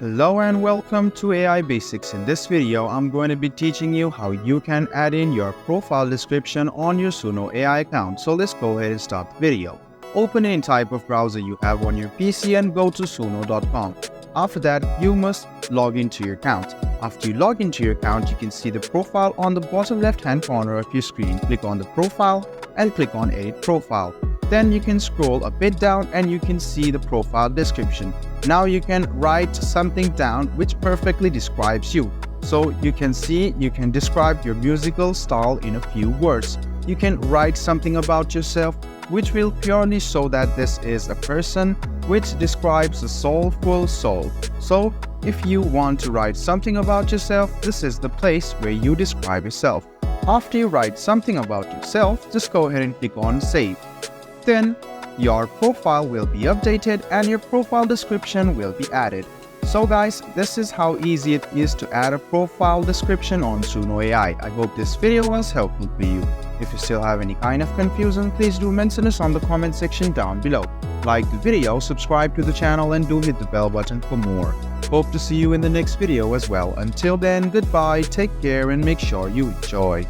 Hello and welcome to AI Basics. In this video, I'm going to be teaching you how you can add in your profile description on your Suno AI account. So let's go ahead and start the video. Open any type of browser you have on your PC and go to suno.com. After that, you must log into your account. After you log into your account, you can see the profile on the bottom left-hand corner of your screen. Click on the profile and click on Edit Profile. Then you can scroll a bit down and you can see the profile description. Now you can write something down which perfectly describes you. So you can see you can describe your musical style in a few words. You can write something about yourself which will purely show that this is a person which describes a soulful soul. So if you want to write something about yourself, this is the place where you describe yourself. After you write something about yourself, just go ahead and click on Save. Then your profile will be updated and your profile description will be added. So guys, this is how easy it is to add a profile description on Suno AI. I hope this video was helpful for you. If you still have any kind of confusion, please do mention us on the comment section down below. Like the video, subscribe to the channel and do hit the bell button for more. Hope to see you in the next video as well. Until then, goodbye, take care and make sure you enjoy.